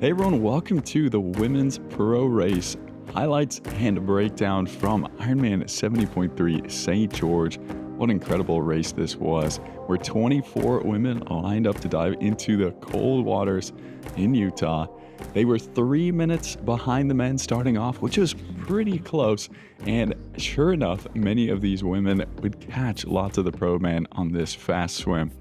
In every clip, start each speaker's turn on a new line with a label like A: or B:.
A: Hey everyone, welcome to the Women's Pro Race highlights and breakdown from Ironman 70.3 St. George. What an incredible race this was, where 24 women lined up to dive into the cold waters in Utah. They were 3 minutes behind the men starting off, which was pretty close. And sure enough, many of these women would catch lots of the pro men on this fast swim.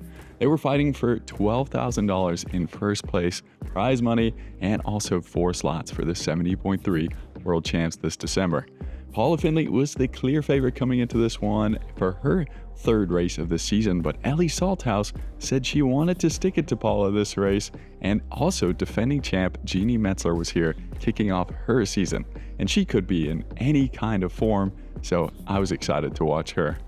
A: They were fighting for $12,000 in first place prize money and also 4 slots for the 70.3 World Champs this December. Paula Findlay was the clear favorite coming into this one for her third race of the season, but Ellie Salthouse said she wanted to stick it to Paula this race, and also defending champ Jeannie Metzler was here kicking off her season, and she could be in any kind of form, so I was excited to watch her.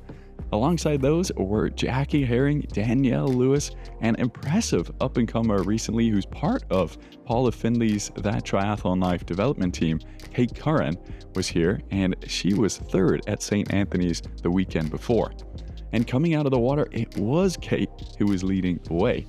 A: Alongside those were Jackie Herring, Danielle Lewis, an impressive up-and-comer recently who's part of Paula Findlay's That Triathlon Life development team. Kate Curran was here, and she was third at St. Anthony's the weekend before. And coming out of the water, it was Kate who was leading the way.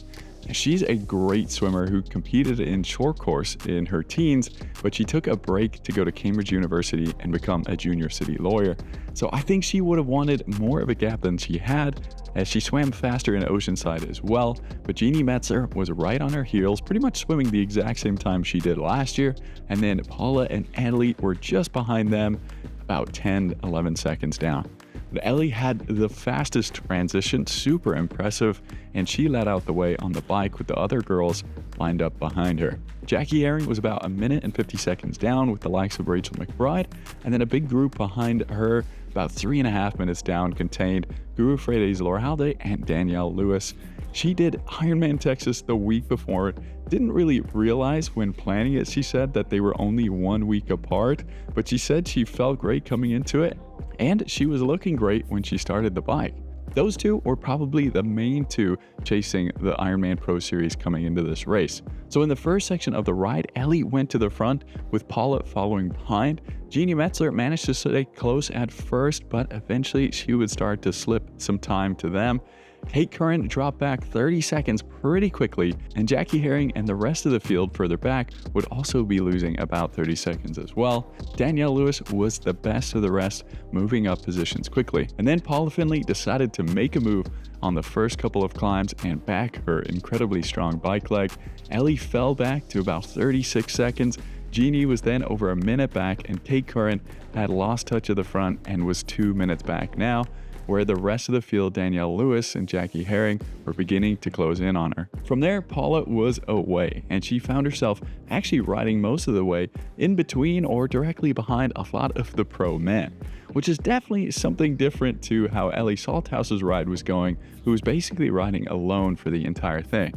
A: She's a great swimmer who competed in short course in her teens, but she took a break to go to Cambridge University and become a junior city lawyer. So I think she would have wanted more of a gap than she had, as she swam faster in Oceanside as well. But Jeannie Metzler was right on her heels, pretty much swimming the exact same time she did last year. And then Paula and Ellie were just behind them, about 10, 11 seconds down. But Ellie had the fastest transition, super impressive, and she led out the way on the bike with the other girls lined up behind her. Jackie Herring was about 1 minute and 50 seconds down with the likes of Rachel McBride, and then a big group behind her, about 3.5 minutes down, contained Guru Fredes Loralde and Danielle Lewis. She did Ironman Texas the week before. Didn't really realize when planning it, she said, that they were only 1 week apart, but she said she felt great coming into it, and she was looking great when she started the bike. Those two were probably the main two chasing the Ironman Pro Series coming into this race. So in the first section of the ride, Ellie went to the front with Paula following behind. Jeannie Metzler managed to stay close at first, but eventually she would start to slip some time to them. Kate Curran dropped back 30 seconds pretty quickly, and Jackie Herring and the rest of the field further back would also be losing about 30 seconds as well. Danielle Lewis was the best of the rest, moving up positions quickly. And then Paula Findlay decided to make a move on the first couple of climbs and back her incredibly strong bike leg. Ellie fell back to about 36 seconds. Jeannie was then over 1 minute back, and Kate Curran had lost touch of the front and was 2 minutes back now, where the rest of the field, Danielle Lewis and Jackie Herring, were beginning to close in on her. From there, Paula was away, and she found herself actually riding most of the way in between or directly behind a lot of the pro men, which is definitely something different to how Ellie Salthouse's ride was going, who was basically riding alone for the entire thing.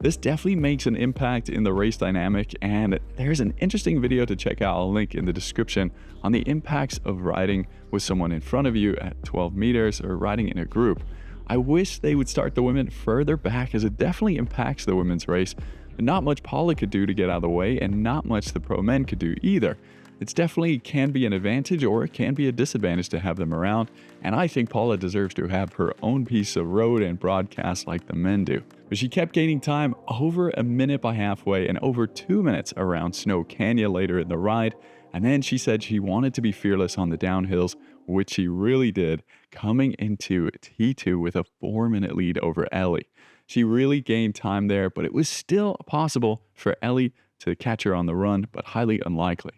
A: This definitely makes an impact in the race dynamic, and there's an interesting video to check out. I'll link in the description on the impacts of riding with someone in front of you at 12 meters or riding in a group. I wish they would start the women further back, as it definitely impacts the women's race. Not much Paula could do to get out of the way, and not much the pro men could do either. It's definitely can be an advantage, or it can be a disadvantage to have them around, and I think Paula deserves to have her own piece of road and broadcast like the men do. But she kept gaining time, over 1 minute by halfway and over 2 minutes around Snow Canyon later in the ride, and then she said she wanted to be fearless on the downhills, which she really did, coming into T2 with a 4-minute lead over Ellie. She really gained time there, but it was still possible for Ellie to catch her on the run, but highly unlikely.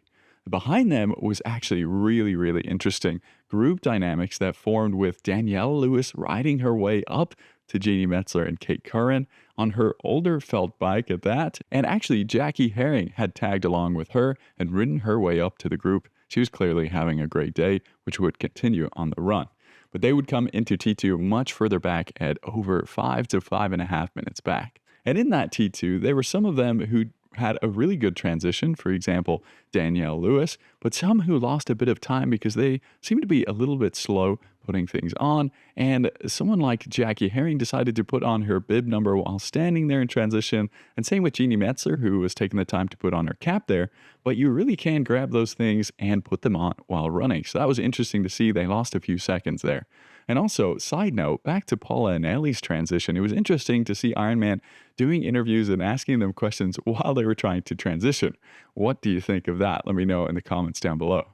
A: Behind them was actually really interesting group dynamics that formed, with Danielle Lewis riding her way up to Jeannie Metzler and Kate Curran on her older felt bike at that, and actually Jackie Herring had tagged along with her and ridden her way up to the group. She was clearly having a great day, which would continue on the run. But they would come into T2 much further back at over 5 to 5.5 minutes back. And in that T2, there were some of them who had a really good transition, for example, Danielle Lewis, but some who lost a bit of time because they seemed to be a little bit slow putting things on, and someone like Jackie Herring decided to put on her bib number while standing there in transition, and same with Jeannie Metzler, who was taking the time to put on her cap there, but you really can grab those things and put them on while running. So that was interesting to see. They lost a few seconds there. And also, side note, back to Paula and Ellie's transition, it was interesting to see Ironman doing interviews and asking them questions while they were trying to transition. What do you think of that? Let me know in the comments down below.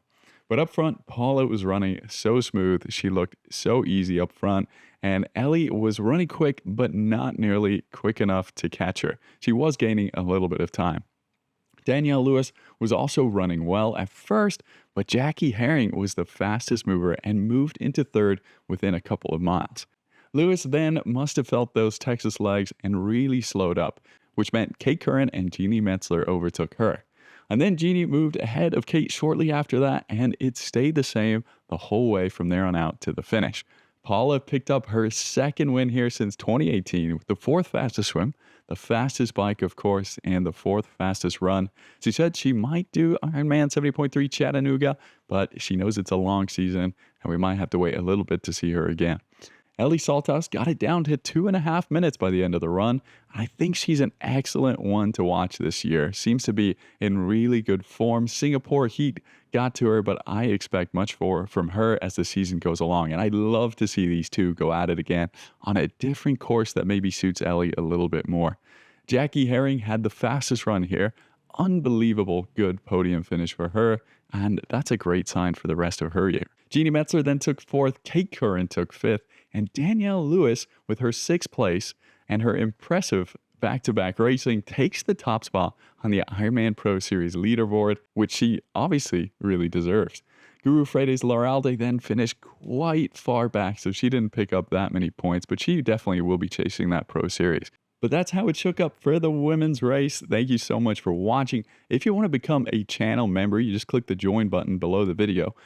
A: But up front, Paula was running so smooth. She looked so easy up front. And Ellie was running quick, but not nearly quick enough to catch her. She was gaining a little bit of time. Danielle Lewis was also running well at first, but Jackie Herring was the fastest mover and moved into third within a couple of miles. Lewis then must have felt those Texas legs and really slowed up, which meant Kate Curran and Jeannie Metzler overtook her. And then Jeannie moved ahead of Kate shortly after that, and it stayed the same the whole way from there on out to the finish. Paula picked up her second win here since 2018 with the fourth fastest swim, the fastest bike, of course, and the fourth fastest run. She said she might do Ironman 70.3 Chattanooga, but she knows it's a long season, and we might have to wait a little bit to see her again. Ellie Salthouse got it down to 2.5 minutes by the end of the run. I think she's an excellent one to watch this year. Seems to be in really good form. Singapore heat got to her, but I expect much more from her as the season goes along. And I'd love to see these two go at it again on a different course that maybe suits Ellie a little bit more. Jackie Herring had the fastest run here. Unbelievable good podium finish for her, and that's a great sign for the rest of her year. Jeannie Metzler then took fourth, Kate Curran took fifth, and Danielle Lewis, with her sixth place and her impressive back-to-back racing, takes the top spot on the Ironman Pro Series leaderboard, which she obviously really deserves. Guru Freire's Laralde then finished quite far back, so she didn't pick up that many points, but she definitely will be chasing that Pro Series. But that's how it shook up for the women's race. Thank you so much for watching. If you want to become a channel member, you just click the join button below the video.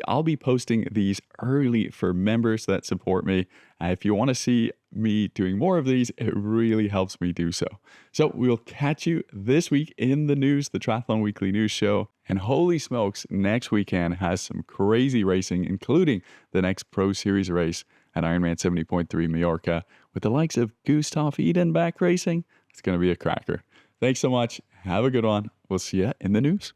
A: I'll be posting these early for members that support me. If you want to see me doing more of these, it really helps me do so. So we'll catch you this week in the news, the Triathlon Weekly News Show. And holy smokes, next weekend has some crazy racing, including the next Pro Series race at Ironman 70.3 Mallorca with the likes of Gustav Eden back racing. It's going to be a cracker. Thanks so much. Have a good one. We'll see you in the news.